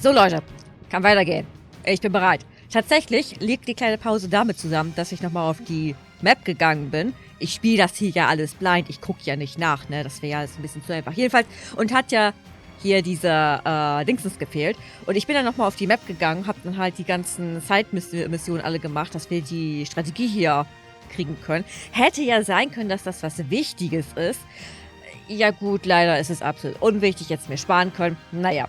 So, Leute. Kann weitergehen. Ich bin bereit. Tatsächlich liegt die kleine Pause damit zusammen, dass ich nochmal auf die Map gegangen bin. Ich spiele das hier ja alles blind. Ich gucke ja nicht nach, ne? Das wäre ja alles ein bisschen zu einfach. Jedenfalls, und hat ja hier diese Dingsens gefehlt. Und ich bin dann nochmal auf die Map gegangen, hab dann halt die ganzen Side-Missionen alle gemacht, dass wir die Strategie hier kriegen können. Hätte ja sein können, dass das was Wichtiges ist. Ja gut, leider ist es absolut unwichtig. Jetzt mir sparen können. Naja.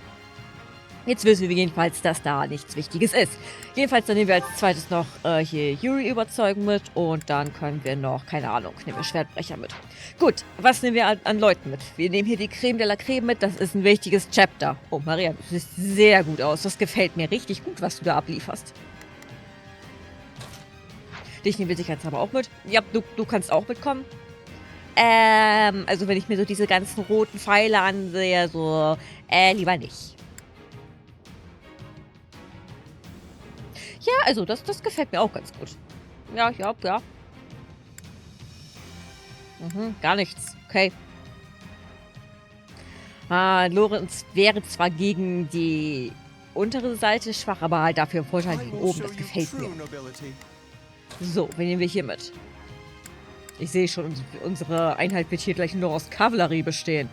Jetzt wissen wir jedenfalls, dass da nichts Wichtiges ist. Jedenfalls, dann nehmen wir als zweites noch hier Yuri überzeugen mit. Und dann können wir noch, keine Ahnung, nehmen wir Schwertbrecher mit. Gut, was nehmen wir an Leuten mit? Wir nehmen hier die Creme de la Creme mit. Das ist ein wichtiges Chapter. Oh, Maria, du siehst sehr gut aus. Das gefällt mir richtig gut, was du da ablieferst. Dich nehmen wir sicherheitshalber auch mit. Ja, du kannst auch mitkommen. Also wenn ich mir so diese ganzen roten Pfeile ansehe, so, lieber nicht. Ja, also das gefällt mir auch ganz gut. Ja. Gar nichts. Okay. Lorenz wäre zwar gegen die untere Seite schwach, aber halt dafür im Vorteil gegen oben. Das gefällt mir. So, wen nehmen wir hier mit? Ich sehe schon, unsere Einheit wird hier gleich nur aus Kavallerie bestehen.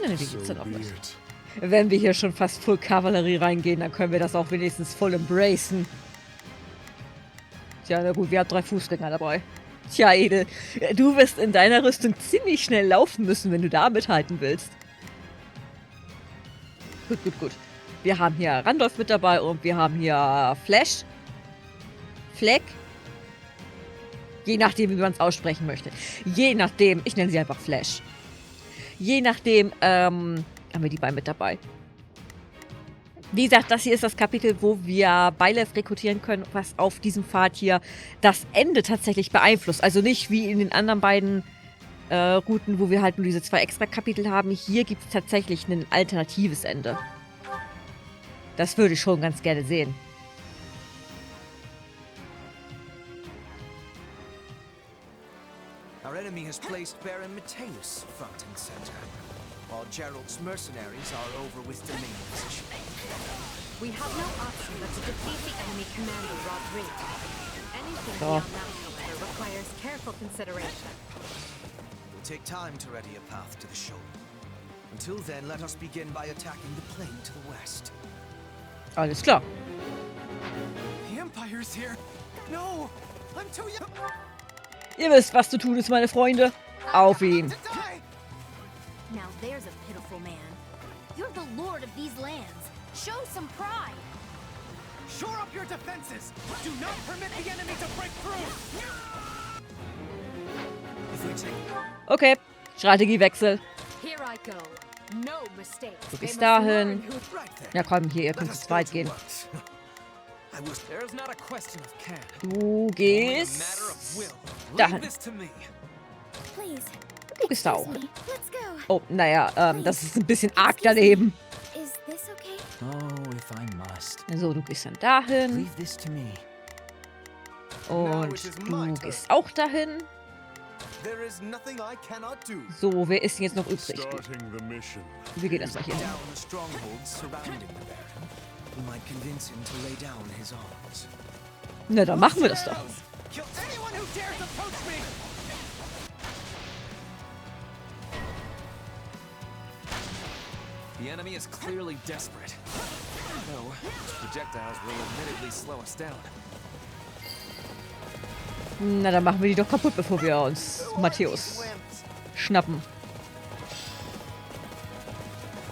Na, wie geht's denn auch mit? Wenn wir hier schon fast Full Kavallerie reingehen, dann können wir das auch wenigstens voll embracen. Tja, na gut, wir haben 3 Fußgänger dabei. Tja, Edel, du wirst in deiner Rüstung ziemlich schnell laufen müssen, wenn du da mithalten willst. Gut. Wir haben hier Randolph mit dabei und wir haben hier Flash. Fleck. Je nachdem, wie man es aussprechen möchte. Je nachdem, ich nenne sie einfach Flash. Je nachdem, haben wir die beiden mit dabei. Wie gesagt, das hier ist das Kapitel, wo wir Beilev rekrutieren können, was auf diesem Pfad hier das Ende tatsächlich beeinflusst. Also nicht wie in den anderen beiden Routen, wo wir halt nur diese 2 extra Kapitel haben. Hier gibt es tatsächlich ein alternatives Ende. Das würde ich schon ganz gerne sehen. Our enemy has placed Baron Mateus front and center, while Gerald's mercenaries are over with the main position. We have no option but to defeat the enemy commander, Rodrigue. Anything beyond that, however, requires careful consideration. It will take time to ready a path to the shoulder. Until then, let us begin by attacking the plain to the west. Alles klar. The Empire's here. No, I'm too young. Ihr wisst, was zu tun ist, meine Freunde. Auf ihn. Now there's a pitiful man. You're the lord of these lands. Show some pride. Shore up your defenses. Do not permit the enemy to break through. If we take... Okay, Strategiewechsel. Here I go. No mistakes. Du gehst dahin. Ja komm, hier, ihr könnt zu zweit gehen. Du gehst dahin. Du gehst da auch. Oh, naja, das ist ein bisschen arg daneben. So, du gehst dann dahin. Und du gehst auch dahin. So, wer ist denn jetzt noch übrig? Wir gehen erstmal hier hin. Na, dann machen wir das doch. The enemy is clearly desperate. No, his projectiles will admittedly slow us down. Na, dann machen wir die doch kaputt, bevor wir uns Matthäus schnappen.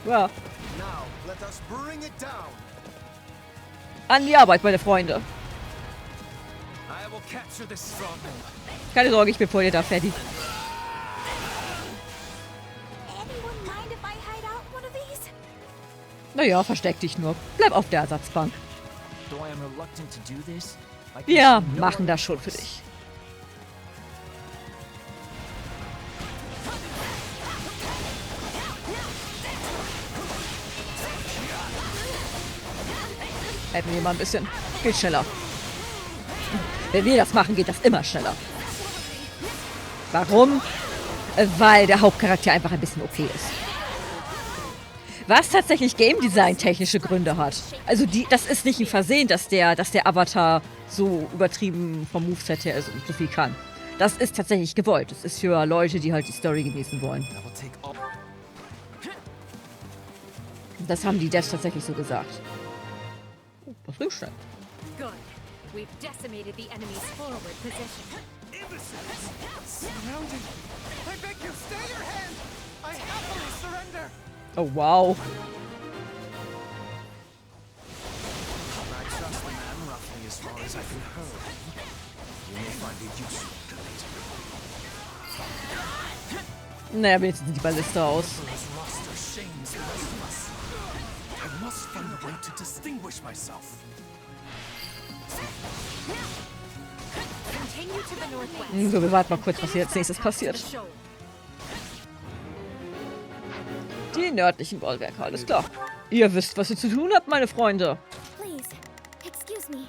Ja. An die Arbeit, meine Freunde. Keine Sorge, ich bin vor dir da fertig. Naja, versteck dich nur. Bleib auf der Ersatzbank. Wir machen das schon für dich. Helfen wir mal ein bisschen. Geht schneller. Wenn wir das machen, geht das immer schneller. Warum? Weil der Hauptcharakter einfach ein bisschen OP ist. Was tatsächlich Game Design technische Gründe hat. Also das ist nicht ein Versehen, dass der Avatar so übertrieben vom Moveset her ist und so viel kann. Das ist tatsächlich gewollt. Das ist für Leute, die halt die Story genießen wollen. Das haben die Devs tatsächlich so gesagt. Oh, das ging schnell. Good. We've decimated the enemy's forward position. Surrounded. I beg you, stay your hand. I happily surrender. Oh, wow. I trust the man roughly as far as I can hurl. You may find it useful later. Naja, wenigstens sieht die Balliste aus. I must find a way to distinguish myself. Continue to the northwest. So, wir warten mal kurz, was hier als nächstes passiert. Die nördlichen Bollwerke, alles klar. Ihr wisst, was ihr zu tun habt, meine Freunde. Please, excuse me.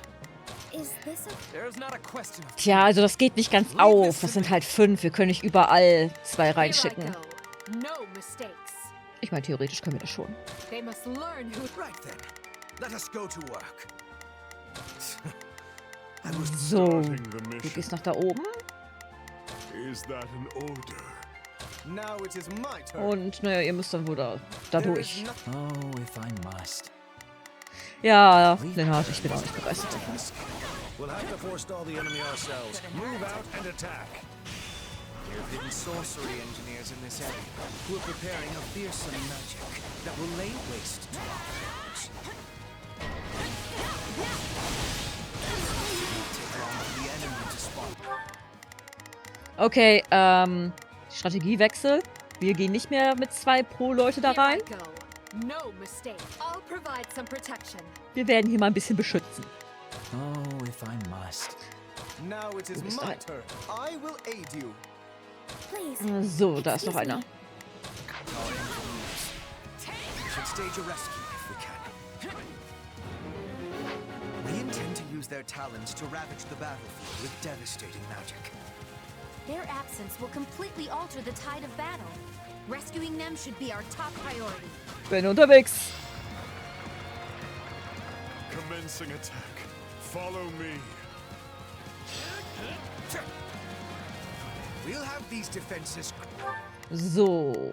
Is this a... There's not a question of Tja, also das geht nicht ganz auf. Das sind halt 5. Wir können nicht überall 2 reinschicken. No mistakes. Ich meine, theoretisch können wir das schon. They must learn who. right then. Let us go to work. So, Starting the du mission. gehst nach da oben. Is that an order? Now it is my turn. Und naja, ihr müsst dann wohl da There durch. is no- Oh, if I must. Ja, Lennart, ich bin auch nicht begeistert davon. We'll have to forestall the enemy ourselves. Move out and attack. There have hidden sorcery engineers in this area who are preparing a fearsome magic that will lay waste to our worlds. Take long for the enemy to spawn. Okay, Strategiewechsel. Wir gehen nicht mehr mit 2 pro Leute da Here I rein. go. No mistake. I'll provide some protection. Wir werden hier mal ein bisschen beschützen. Oh, if I must. Now it is bist my ein- turn. I will aid you. Please. So, da ist noch excuse einer. me. Our engineers. We should stage a rescue if we can. We intend to use their talents to ravage the battlefield with devastating magic. Their absence will completely alter the tide of battle. Rescuing them should be our top priority. Bin unterwegs. Commencing attack. Follow me. We'll have these defenses. So.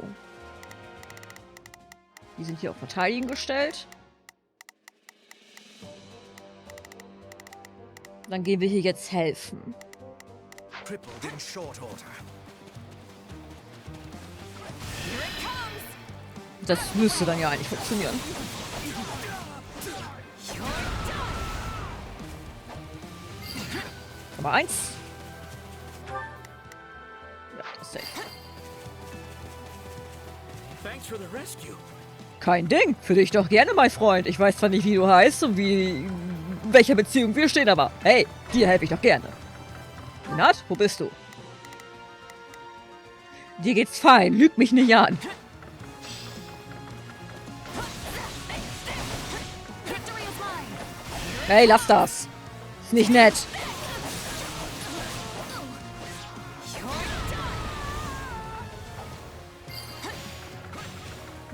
Die sind hier auf Verteidigen gestellt. Dann gehen wir hier jetzt helfen. Crippled in short order. Das müsste dann ja eigentlich funktionieren. Nummer 1. Ja, das ist safe. Thanks for the rescue. Kein Ding. Für dich doch gerne, mein Freund. Ich weiß zwar nicht, wie du heißt und in welcher Beziehung wir stehen, aber hey, dir helfe ich doch gerne. Nat, wo bist du? Dir geht's fein. Lüg mich nicht an. Hey, lass das. Ist nicht nett.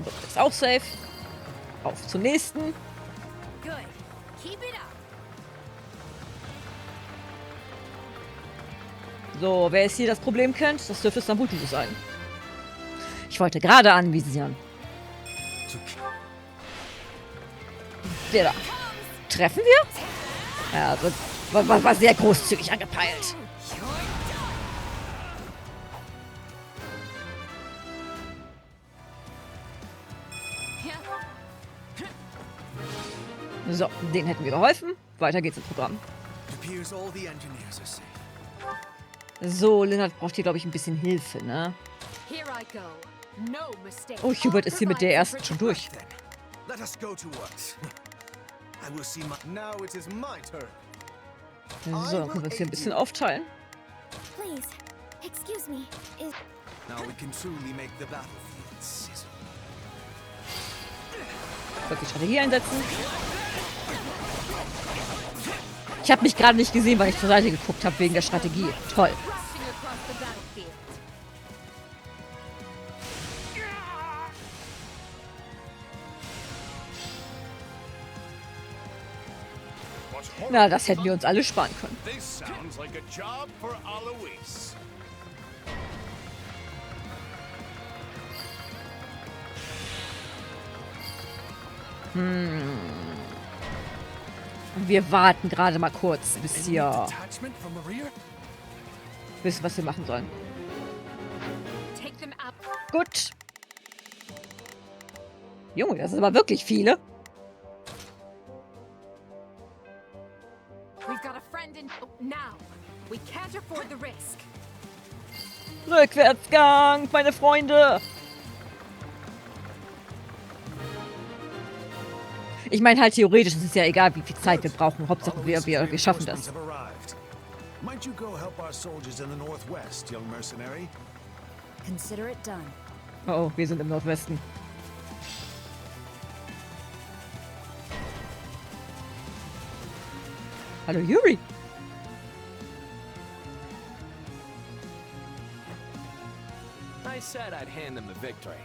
So, ist auch safe. Auf zum nächsten. Good. Keep it up. So, wer ist hier das Problem kennt, das dürfte Sambutu sein. Ich wollte gerade anvisieren. Der da. Treffen wir? Ja, das war sehr großzügig angepeilt. So, denen hätten wir geholfen. Weiter geht's im Programm. It appears all the engineers are safe. So, Lennart braucht hier, glaube ich, ein bisschen Hilfe, ne? Here I go. No mistake. Oh, Hubert ist hier mit der I'll ersten provide schon some durch. Then, let us go to work. I will see my... Now it is my turn. So, dann können wir uns hier ein bisschen aufteilen. Please, excuse me. Is... Now we can truly make the battlefield sizzle. Ich wollte die Strategie einsetzen. Ich habe mich gerade nicht gesehen, weil ich zur Seite geguckt habe wegen der Strategie. Toll. Rushing across the battlefield. Na, das hätten wir uns alle sparen können. This sounds like a job for Alois. Wir warten gerade mal kurz, bis wir Detachment from the rear? wissen, was wir machen sollen. Take them out. Gut. Junge, das sind aber wirklich viele. We've got a friend in. Oh, now. We can't afford the risk. Rückwärtsgang, meine Freunde. Ich meine halt theoretisch, es ist ja egal, wie viel Zeit wir brauchen. Hauptsache wir schaffen das. Have arrived. Might you go help our soldiers in the northwest, young mercenary? Consider it done. Oh, wir sind im Nordwesten. Hallo Yuri. I said I'd hand them the victory.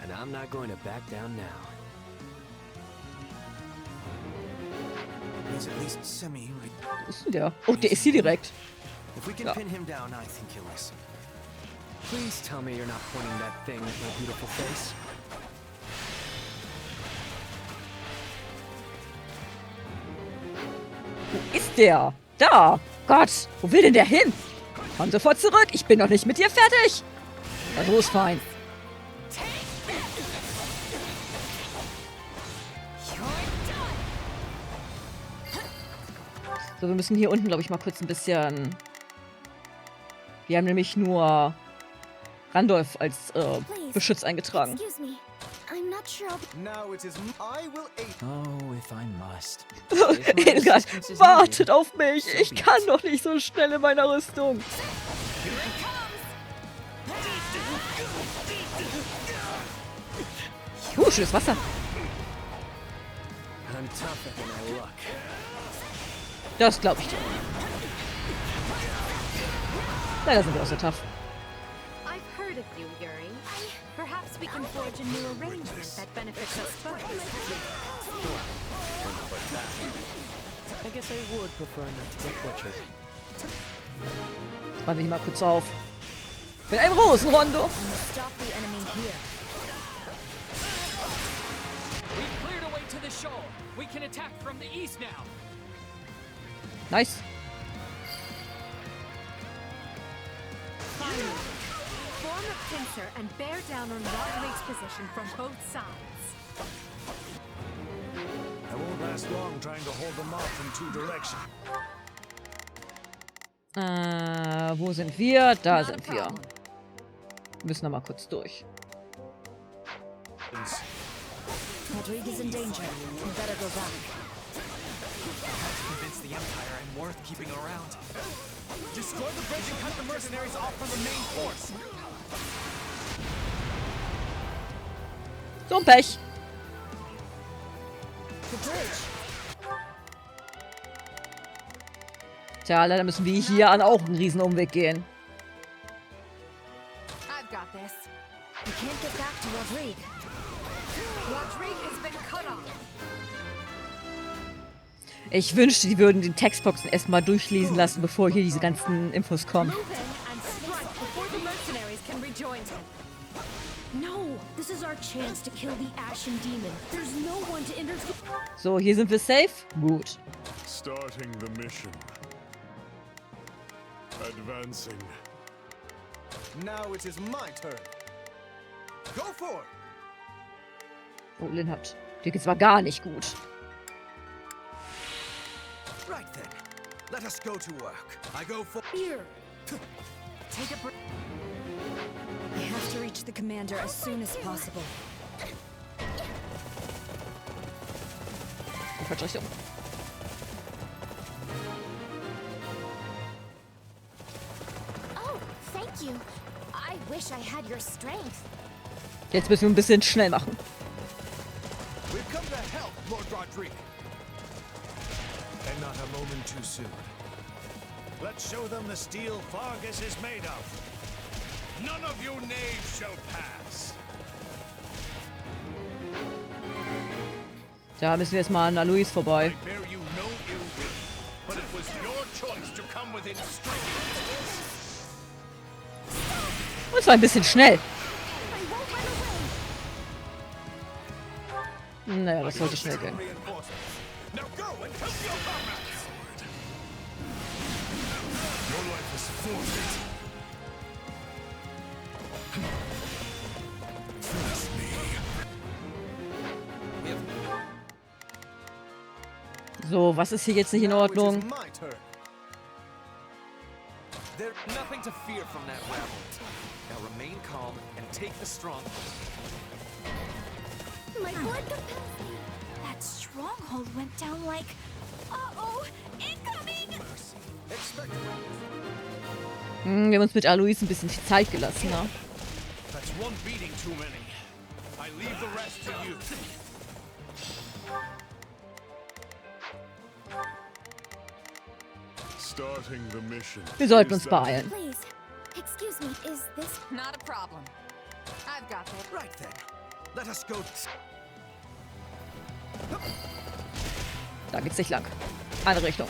And I'm not going to back down now. He's at least semi. Wo ist denn der? Oh, der ist hier direkt. If we can Ja. pin him down, I think he'll listen. Please tell me you're not pointing that thing at my beautiful face. Wo ist der? Da. Gott, wo will denn der hin? Komm sofort zurück. Ich bin noch nicht mit dir fertig. Na, so ist fein. So, wir müssen hier unten, glaube ich, mal kurz ein bisschen... Wir haben nämlich nur Randolph als Beschütz eingetragen. Excuse me. I'm not sure I'll be Now it is I will aid. Oh, if I must. Elgard, wartet auf mich. Ich kann doch nicht so schnell in meiner Rüstung. Schönes Wasser. I'm tougher than I look. Das glaube ich dir. Leider sind wir auch so tough. I've heard of you, Yuri. Perhaps we can forge a new arrangement that benefits us both. I guess I would prefer not to get butchered. Jetzt warte ich mal kurz auf. Mit einem Rosenrondo. stop the enemy here. We cleared a way to the shore. We can attack from the east now. Nice. Finally, form a pincer and bear down on Roderick's position from both sides. I won't last long trying to hold them off from two directions. Wo sind wir? Da sind wir. Wir müssen noch mal kurz durch. Rodriguez in danger. We better go back. Convince the Empire I'm worth keeping around. Destroy the bridge and cut the mercenaries off from the main force. So ein Pech. The bridge. Tja, leider müssen wir hier an auch einen riesen Umweg gehen. I've got this. We can't get back to Rodrigue. Rodrigue has been cut off. Ich wünschte, die würden den Textboxen erstmal durchlesen lassen, bevor hier diese ganzen Infos kommen. Move in and strike before the mercenaries can rejoin him. No! This is our chance to kill the Ashen Demon. There's no one to interfere. So, hier sind wir safe. Gut. Starting the mission. Advancing. Now it is my turn. Go for it. Oh, Linhardt. Dir geht's aber gar nicht gut. Right then. Let us go to work. I go for Here! Take a break. I have to reach the commander as soon as possible. In falsche Richtung. Oh, thank you. I wish I had your strength. Jetzt müssen wir ein bisschen schnell machen. We've come to help, Lord Rodrigue. And not a moment too soon. Let's show them the steel Fargus is made of. None of you knaves shall pass. Da müssen wir jetzt mal an Alois vorbei. I bear you no ill will. come within striking distance. Das war ein bisschen schnell. Naja, das sollte schnell gehen. Now go and help your comrades. Your life is forfeit. Trust me. So, was ist hier jetzt nicht in Ordnung? Now it is my turn. There's nothing to fear from that rabble. Now remain calm and take the strong. My blood capacity. That stronghold went down like. Uh-oh! Incoming! Expect Wir haben uns mit Alois ein bisschen viel Zeit gelassen, ne? That's one beating too many. I leave the rest to you. Starting the mission. Wir sollten uns beeilen. Please. Excuse me, is this. Not a problem. I've got it. right then. Let us go. Da geht's nicht lang. Eine Richtung.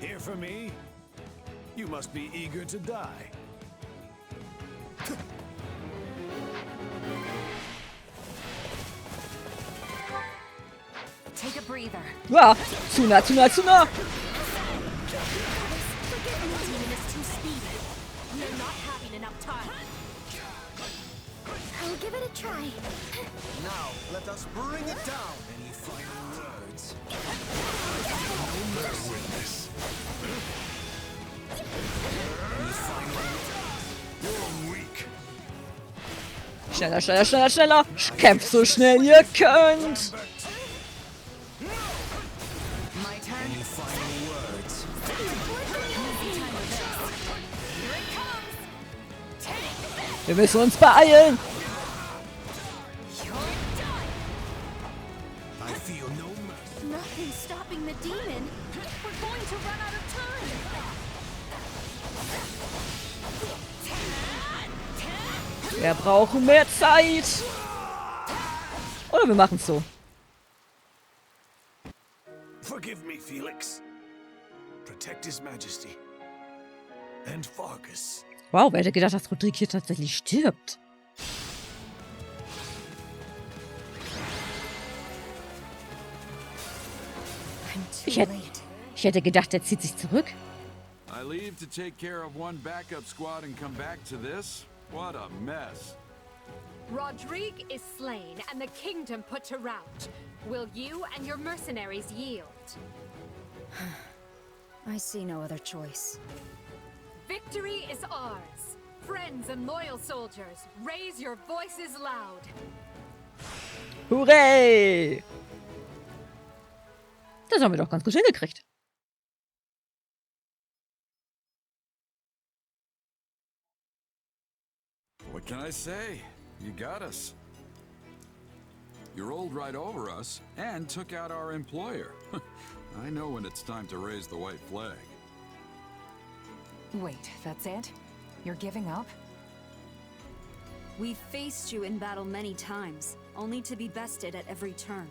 Here for me? You must be eager to die. Take a breather. Ja, zu nah, zu nah, zu nah. Forgive me, demon is too speedy. We are not having enough time. I'll give it a try. Now let us bring it down. Any final words? Witness. You're weak. Schneller, schneller, schneller, schneller. Kämpft so schnell ihr könnt. My turn. Any final words? Wir müssen uns beeilen. I feel no mercy. Nothing's stopping the demon. We're going to run out of time. Wir brauchen mehr Zeit. Oder wir machen es so. Forgive me, Felix. Protect His Majesty. And Fargus. Wow, wer hätte gedacht, dass Rodrigue hier tatsächlich stirbt? Ich hätte gedacht, er zieht sich zurück. I leave to take care of one backup squad and come back to this? What a mess. Rodrigue is slain and the kingdom put to rout. Will you and your mercenaries yield? I see no other choice. Victory is ours. Friends and loyal soldiers, raise your voices loud. Hurray! Das haben wir doch ganz gut hingekriegt. What can I say? You got us. You rolled right over us and took out our employer. I know when it's time to raise the white flag. Wait, that's it? You're giving up? We've faced you in battle many times, only to be bested at every turn.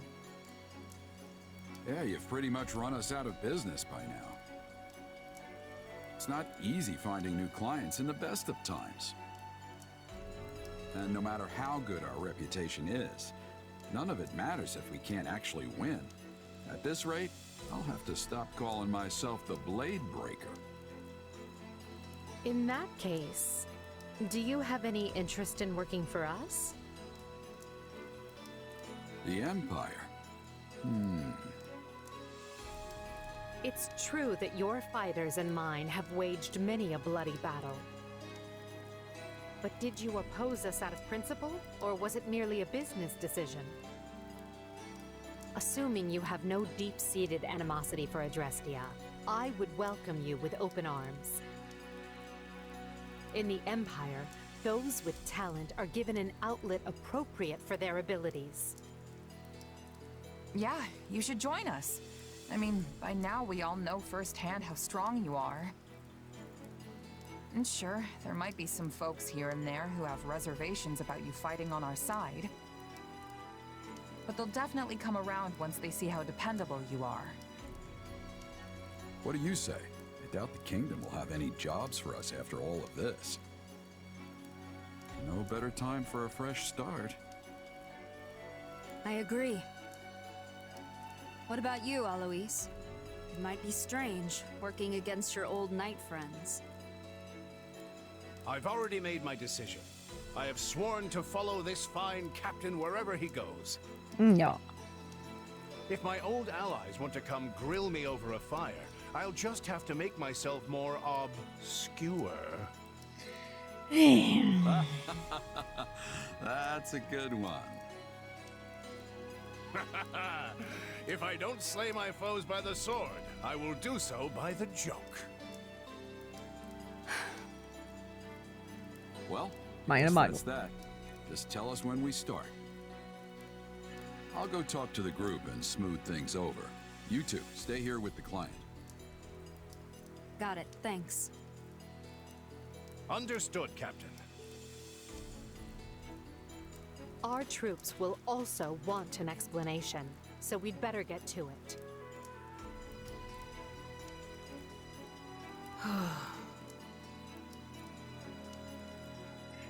Yeah, you've pretty much run us out of business by now. It's not easy finding new clients in the best of times. And no matter how good our reputation is, none of it matters if we can't actually win. At this rate, I'll have to stop calling myself the Blade Breaker. In that case, do you have any interest in working for us? The Empire? It's true that your fighters and mine have waged many a bloody battle. But did you oppose us out of principle, or was it merely a business decision? Assuming you have no deep-seated animosity for Adrestia, I would welcome you with open arms. In the Empire, those with talent are given an outlet appropriate for their abilities. Yeah, you should join us. I mean, by now we all know firsthand how strong you are. And sure, there might be some folks here and there who have reservations about you fighting on our side. but they'll definitely come around once they see how dependable you are. What do you say? I doubt the kingdom will have any jobs for us after all of this. No better time for a fresh start. I agree. What about you, Alois? It might be strange, working against your old knight friends. I've already made my decision. I have sworn to follow this fine captain wherever he goes. Ja. If my old allies want to come grill me over a fire, I'll just have to make myself more obscure. That's a good one. If I don't slay my foes by the sword, I will do so by the joke. Well, Meine guess Meinung. that's that. Just tell us when we start. I'll go talk to the group and smooth things over. You two, stay here with the client. Got it, thanks. Understood, Captain. Our troops will also want an explanation, so we'd better get to it.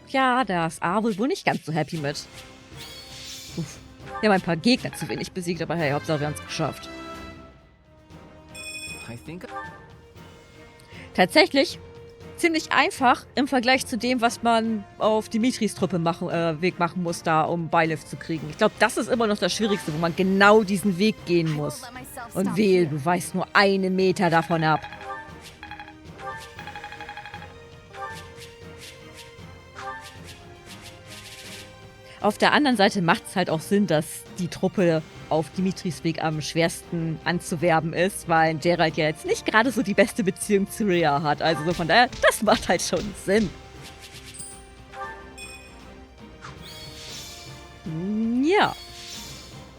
Ja, da ist Abel wohl nicht ganz so happy mit. Uff. Wir haben ein paar Gegner zu wenig besiegt, aber hey, Hauptsache wir haben es geschafft. I think Tatsächlich ziemlich einfach im Vergleich zu dem, was man auf Dimitris Truppe Weg machen muss, da um Beilift zu kriegen. Ich glaube, das ist immer noch das Schwierigste, wo man genau diesen Weg gehen muss. Und wehe, du weißt nur 1 Meter davon ab. Auf der anderen Seite macht es halt auch Sinn, dass die Truppe auf Dimitris Weg am schwersten anzuwerben ist, weil Geralt ja jetzt nicht gerade so die beste Beziehung zu Rhea hat. Also so von daher, das macht halt schon Sinn. Ja.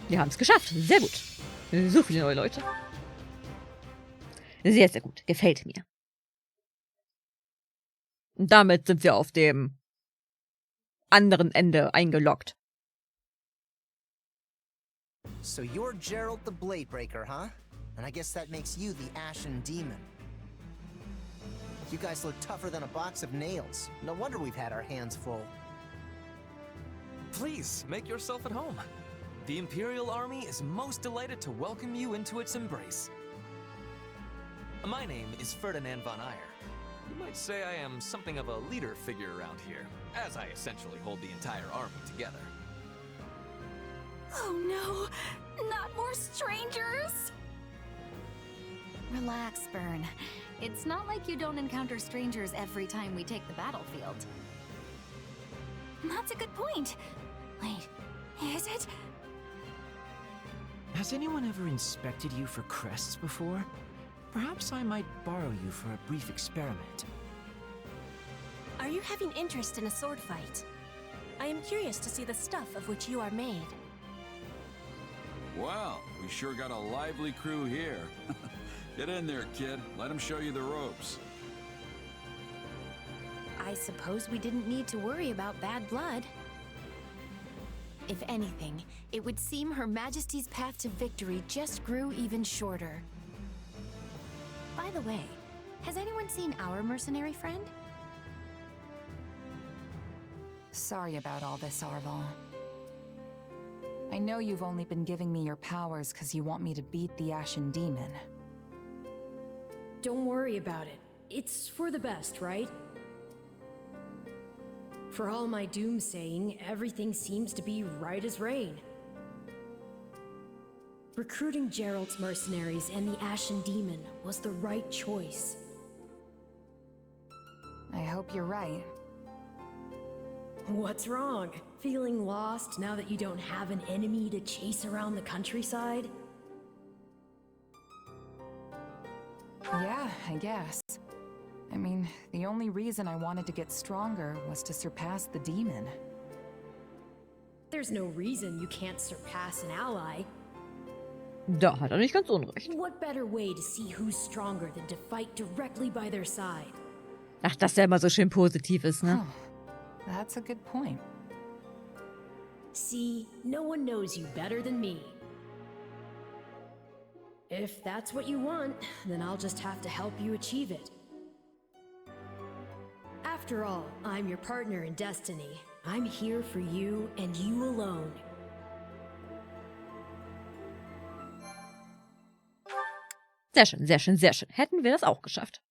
Wir haben es geschafft. Sehr gut. So viele neue Leute. Sehr, sehr gut. Gefällt mir. Und damit sind wir auf dem anderen Ende eingeloggt. So you're Geralt the Bladebreaker, huh? And I guess that makes you the Ashen Demon. You guys look tougher than a box of nails. No wonder we've had our hands full. Please, make yourself at home. The Imperial Army is most delighted to welcome you into its embrace. My name is Ferdinand von Eyre. You might say I am something of a leader figure around here, as I essentially hold the entire army together. Oh no, not more strangers! Relax, Bern. It's not like you don't encounter strangers every time we take the battlefield. That's a good point. Wait, is it? Has anyone ever inspected you for crests before? Perhaps I might borrow you for a brief experiment. Are you having interest in a sword fight? I am curious to see the stuff of which you are made. Well, we sure got a lively crew here. Get in there, kid. Let him show you the ropes. I suppose we didn't need to worry about bad blood. If anything, it would seem Her Majesty's path to victory just grew even shorter. By the way, has anyone seen our mercenary friend? Sorry about all this, Arval. I know you've only been giving me your powers because you want me to beat the Ashen Demon. Don't worry about it. It's for the best, right? For all my doomsaying, everything seems to be right as rain. Recruiting Geralt's mercenaries and the Ashen Demon was the right choice. I hope you're right. What's wrong? Feeling lost now that you don't have an enemy to chase around the countryside? Yeah, I guess. I mean, the only reason I wanted to get stronger was to surpass the demon. There's no reason you can't surpass an ally. Da hat nicht ganz unrecht. What better way to see who's stronger than to fight directly by their side? Ach, dass der immer so schön positiv ist, ne? Huh. That's a good point. See, no one knows you better than me. If that's what you want, then I'll just have to help you achieve it. After all, I'm your partner in destiny. I'm here for you and you alone. Sehr schön, sehr schön, sehr schön. Hätten wir das auch geschafft.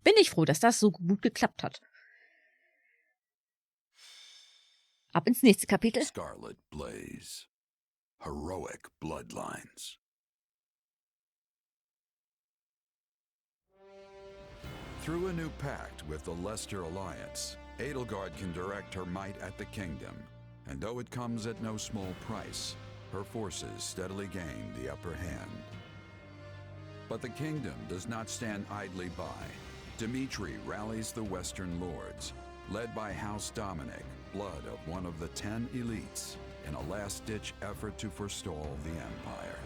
Bin ich froh, dass das so gut geklappt hat. Ab ins nächste Kapitel. Scarlet Blaze. Heroic bloodlines. Through a new pact with the Leicester Alliance, Edelgard can direct her might at the kingdom, and though it comes at no small price, her forces steadily gain the upper hand. But the kingdom does not stand idly by. Dmitri rallies the Western lords, led by House Dominic, blood of one of the 10 elites, in a last-ditch effort to forestall the Empire.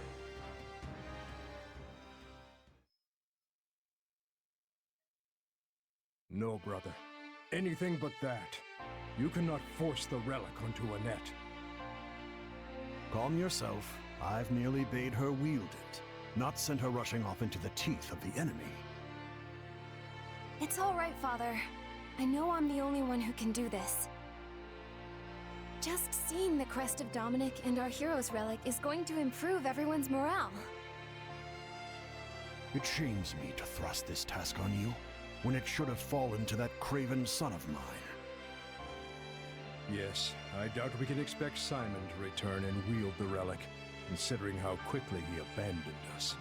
No, brother. Anything but that. You cannot force the relic onto Annette. Calm yourself. I've merely bade her wield it, not sent her rushing off into the teeth of the enemy. It's all right, Father. I know I'm the only one who can do this. Just seeing the crest of Dominic and our hero's relic is going to improve everyone's morale. It shames me to thrust this task on you, when it should have fallen to that craven son of mine. Yes, I doubt we can expect Simon to return and wield the relic, considering how quickly he abandoned us.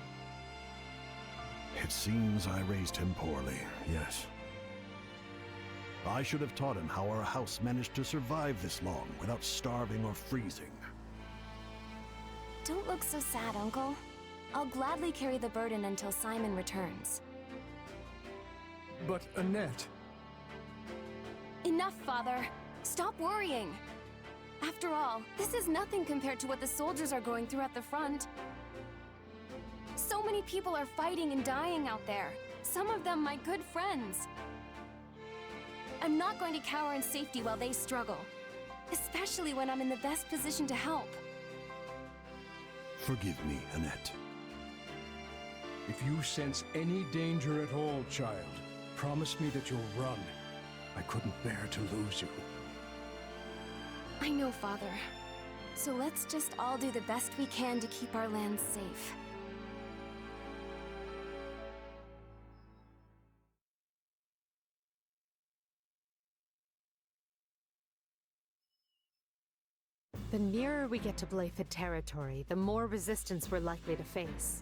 It seems I raised him poorly, yes. I should have taught him how our house managed to survive this long without starving or freezing. Don't look so sad, Uncle. I'll gladly carry the burden until Simon returns. But Annette... Enough, Father. Stop worrying. After all, this is nothing compared to what the soldiers are going through at the front. So many people are fighting and dying out there. Some of them my good friends. I'm not going to cower in safety while they struggle. Especially when I'm in the best position to help. Forgive me, Annette. If you sense any danger at all, child, promise me that you'll run. I couldn't bear to lose you. I know, Father. So let's just all do the best we can to keep our land safe. The nearer we get to Blayford territory, the more resistance we're likely to face.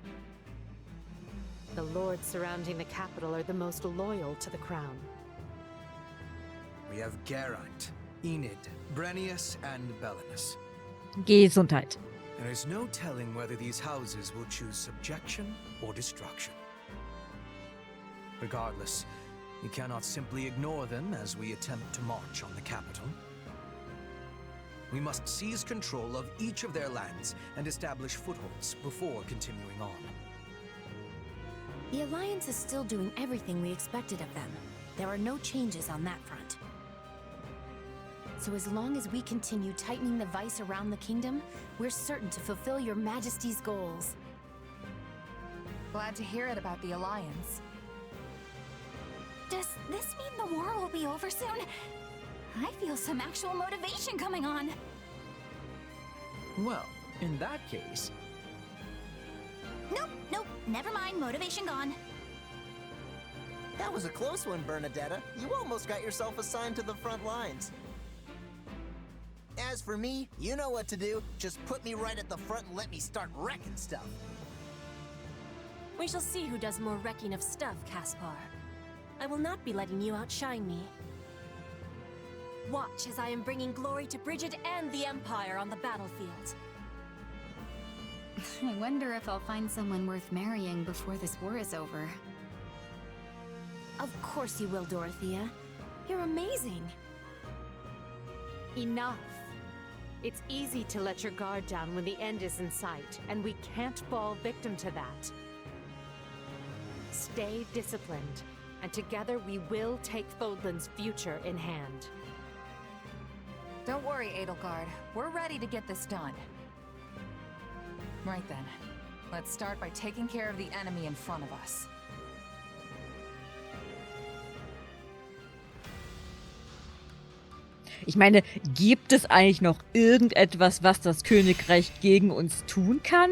The lords surrounding the capital are the most loyal to the crown. We have Geraint, Enid, Brennius, and Belinus. Gesundheit. There is no telling whether these houses will choose subjection or destruction. Regardless, we cannot simply ignore them as we attempt to march on the capital. We must seize control of each of their lands and establish footholds before continuing on. The Alliance is still doing everything we expected of them. There are no changes on that front. So as long as we continue tightening the vice around the kingdom, we're certain to fulfill your Majesty's goals. Glad to hear it about the Alliance. Does this mean the war will be over soon? I feel some actual motivation coming on. Well, in that case... Nope, never mind, motivation gone. That was a close one, Bernadetta. You almost got yourself assigned to the front lines. As for me, you know what to do. Just put me right at the front and let me start wrecking stuff. We shall see who does more wrecking of stuff, Caspar. I will not be letting you outshine me. Watch as I am bringing glory to Bridget and the Empire on the battlefield. I wonder if I'll find someone worth marrying before this war is over. Of course you will, Dorothea. You're amazing. Enough. It's easy to let your guard down when the end is in sight, and we can't fall victim to that. Stay disciplined, and together we will take Fodlan's future in hand. Don't worry, Edelgard. We're ready to get this done. Right then. Let's start by taking care of the enemy in front of us. Ich meine, gibt es eigentlich noch irgendetwas, was das Königreich gegen uns tun kann?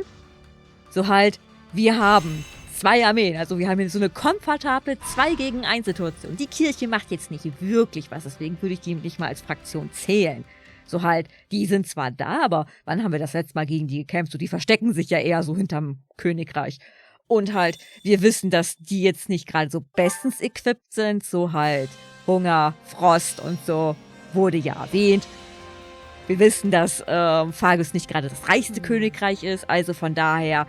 So halt, wir haben 2 Armeen, also wir haben hier so eine komfortable 2 gegen 1 Situation. Die Kirche macht jetzt nicht wirklich was, deswegen würde ich die nicht mal als Fraktion zählen. So halt, die sind zwar da, aber wann haben wir das letzte Mal gegen die gekämpft? So, die verstecken sich ja eher so hinterm Königreich. Und halt, wir wissen, dass die jetzt nicht gerade so bestens equipped sind, so halt Hunger, Frost und so. Wurde ja erwähnt. Wir wissen, dass Fagus nicht gerade das reichste Königreich ist, also von daher,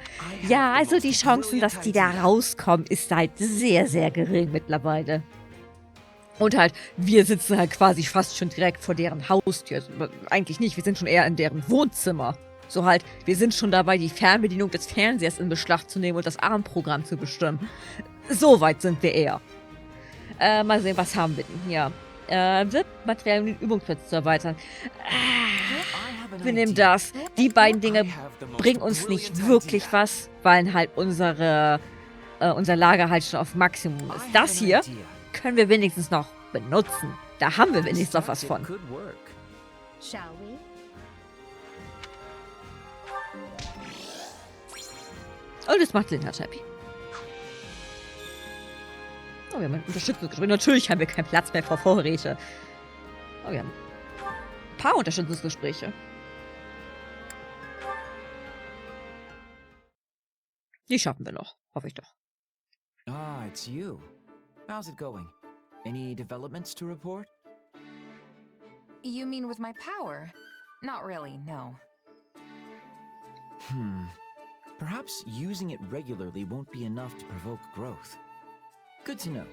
ja, also die Chancen, dass die da rauskommen, ist halt sehr, sehr gering mittlerweile. Und halt, wir sitzen halt quasi fast schon direkt vor deren Haustür. Also, eigentlich nicht, wir sind schon eher in deren Wohnzimmer. So halt, wir sind schon dabei, die Fernbedienung des Fernsehers in Beschlag zu nehmen und das Abendprogramm zu bestimmen. So weit sind wir eher. Mal sehen, was haben wir denn hier? VIP-Material, um den Übungsplatz zu erweitern. Wir nehmen das. Die beiden Dinge bringen uns nicht wirklich was, weil halt unser Lager halt schon auf Maximum ist. Das hier können wir wenigstens noch benutzen. Da haben wir wenigstens noch was von. Shall we? Und das macht Sinn, Herr Happy. Oh, wir haben ein Unterstützungsgespräch. Natürlich haben wir keinen Platz mehr für Vorräte. Oh, wir haben ein paar Unterstützungsgespräche. Die schaffen wir noch. Hoffe ich doch. Ah, it's you. How's it going? Any developments to report? You mean with my power? Not really, no. Perhaps using it regularly won't be enough to provoke growth. Good to know.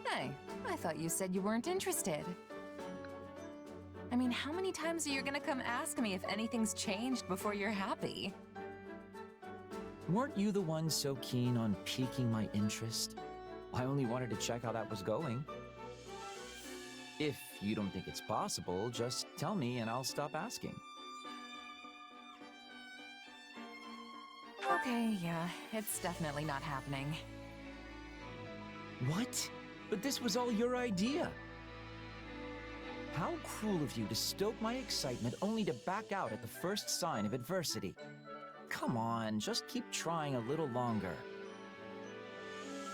Hey, I thought you said you weren't interested. I mean, how many times are you gonna come ask me if anything's changed before you're happy? Weren't you the one so keen on piquing my interest? I only wanted to check how that was going. If you don't think it's possible, just tell me and I'll stop asking. Okay, yeah, it's definitely not happening. What? But this was all your idea. How cruel of you to stoke my excitement only to back out at the first sign of adversity. Come on, just keep trying a little longer.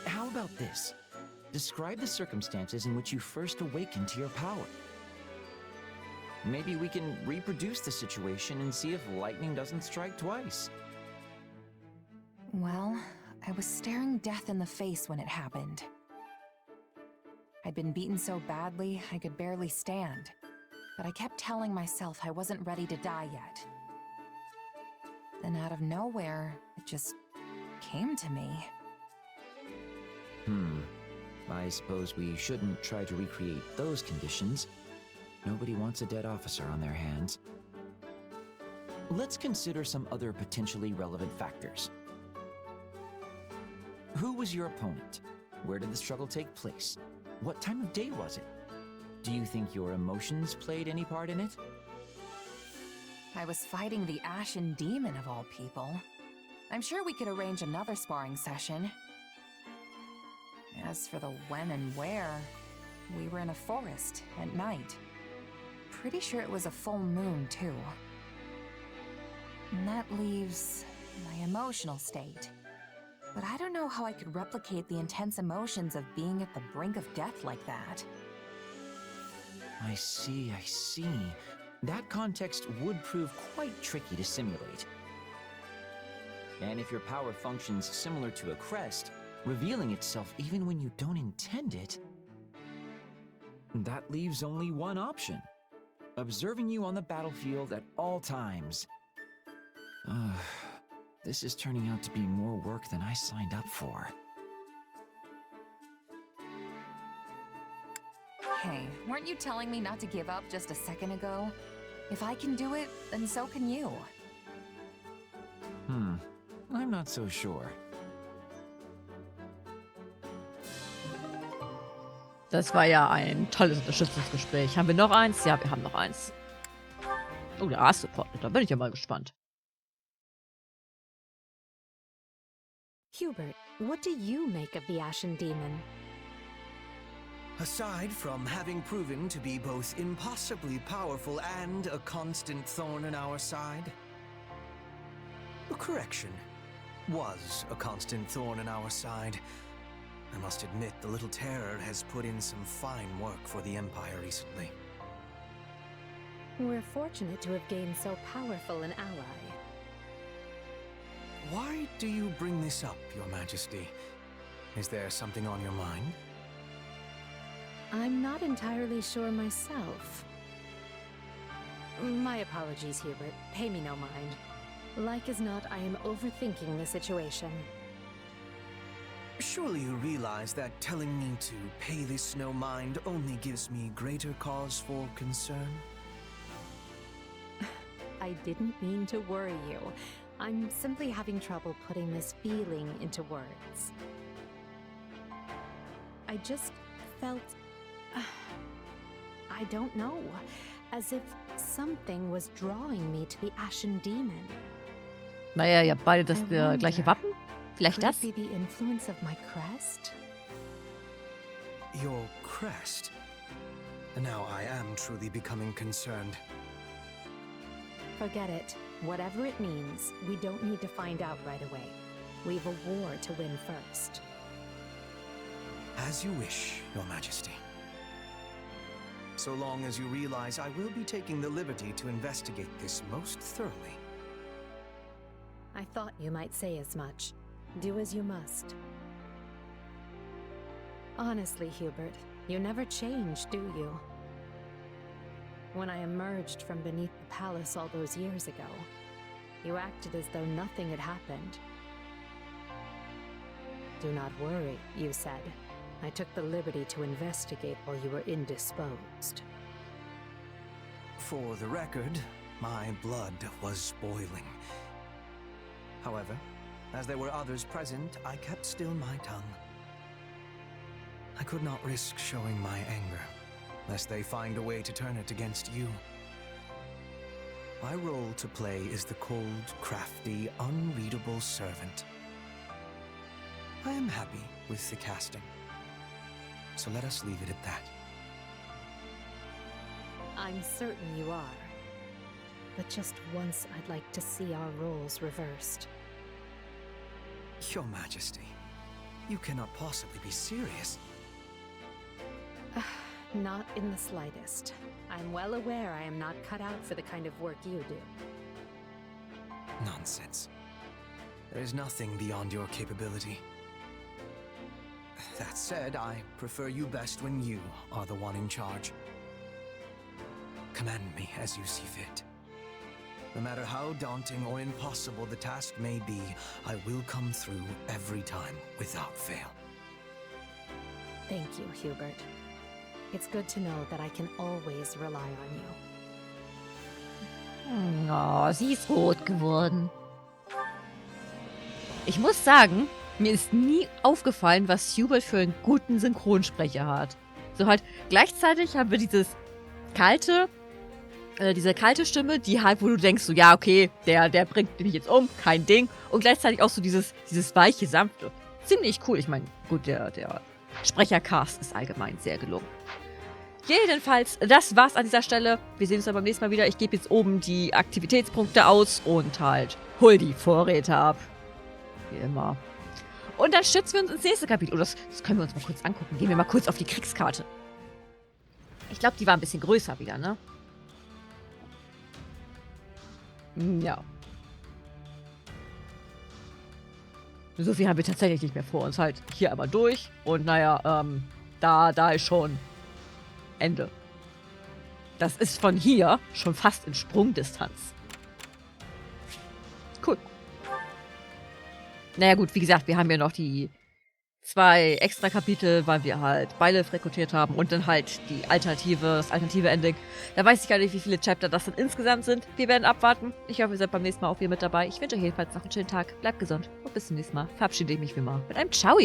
How about this? Describe the circumstances in which you first awakened to your power. Maybe we can reproduce the situation and see if lightning doesn't strike twice. Well, I was staring death in the face when it happened. I'd been beaten so badly, I could barely stand. But I kept telling myself I wasn't ready to die yet. Then out of nowhere, it just came to me. I suppose we shouldn't try to recreate those conditions. Nobody wants a dead officer on their hands. Let's consider some other potentially relevant factors. Who was your opponent? Where did the struggle take place? What time of day was it? Do you think your emotions played any part in it? I was fighting the Ashen Demon of all people. I'm sure we could arrange another sparring session. As for the when and where, we were in a forest at night. Pretty sure it was a full moon, too. And that leaves my emotional state. But I don't know how I could replicate the intense emotions of being at the brink of death like that. I see. That context would prove quite tricky to simulate. And if your power functions similar to a crest, revealing itself even when you don't intend it, that leaves only one option. Observing you on the battlefield at all times. This is turning out to be more work than I signed up for. Hey, weren't you telling me not to give up just a second ago? If I can do it, then so can you. I'm not so sure. Das war ja ein tolles Unterstützungsgespräch. Haben wir noch eins? Ja, wir haben noch eins. Oh, der A-Support. Da bin ich ja mal gespannt. Hubert, what do you make of the Ashen Demon? Aside from having proven to be both impossibly powerful and a constant thorn in our side. Correction. Was a constant thorn in our side. I must admit, the little terror has put in some fine work for the Empire recently. We're fortunate to have gained so powerful an ally. Why do you bring this up, Your Majesty? Is there something on your mind? I'm not entirely sure myself. My apologies, Hubert. Pay me no mind. Like as not, I am overthinking the situation. Surely you realize that telling me to pay this no mind only gives me greater cause for concern? I didn't mean to worry you. I'm simply having trouble putting this feeling into words. I just felt... I don't know. As if something was drawing me to the Ashen Demon. Naja, ihr habt beide das gleiche Wappen? Vielleicht das? Could it be the influence of my crest? Your crest? Now I am truly becoming concerned. Forget it. Whatever it means, we don't need to find out right away. We've a war to win first. As you wish, Your Majesty. So long as you realize I will be taking the liberty to investigate this most thoroughly. I thought you might say as much. Do as you must. Honestly, Hubert, you never change, do you? When I emerged from beneath the palace all those years ago, you acted as though nothing had happened. Do not worry, you said. I took the liberty to investigate while you were indisposed. For the record, my blood was boiling. However, as there were others present, I kept still my tongue. I could not risk showing my anger, lest they find a way to turn it against you. My role to play is the cold, crafty, unreadable servant. I am happy with the casting, so let us leave it at that. I'm certain you are. But just once I'd like to see our roles reversed. Your Majesty, you cannot possibly be serious. Not in the slightest. I'm well aware I am not cut out for the kind of work you do. Nonsense. There is nothing beyond your capability. That said, I prefer you best when you are the one in charge. Command me as you see fit. No matter how daunting or impossible the task may be, I will come through every time without fail. Thank you, Hubert. It's good to know that I can always rely on you. Oh, sie ist rot geworden. Ich muss sagen, mir ist nie aufgefallen, was Hubert für einen guten Synchronsprecher hat. So halt, gleichzeitig haben wir diese kalte Stimme, die halt, wo du denkst, so, ja, okay, der bringt mich jetzt um, kein Ding. Und gleichzeitig auch so dieses weiche, sanfte. Ziemlich cool. Ich meine, gut, der Sprechercast ist allgemein sehr gelungen. Jedenfalls, das war's an dieser Stelle. Wir sehen uns dann beim nächsten Mal wieder. Ich gebe jetzt oben die Aktivitätspunkte aus und halt hol die Vorräte ab. Wie immer. Und dann stürzen wir uns ins nächste Kapitel. Oh, das können wir uns mal kurz angucken. Gehen wir mal kurz auf die Kriegskarte. Ich glaube, die war ein bisschen größer wieder, ne? Ja. So viel haben wir tatsächlich nicht mehr vor uns. Halt hier einmal durch. Und naja, da ist schon Ende. Das ist von hier schon fast in Sprungdistanz. Cool. Naja gut, wie gesagt, wir haben ja noch die 2 extra Kapitel, weil wir halt beide rekrutiert haben und dann halt das alternative Ending. Da weiß ich gar nicht, wie viele Chapter das dann insgesamt sind. Wir werden abwarten. Ich hoffe, ihr seid beim nächsten Mal auch wieder mit dabei. Ich wünsche euch jedenfalls noch einen schönen Tag. Bleibt gesund und bis zum nächsten Mal. Verabschiede ich mich wie immer mit einem Ciao.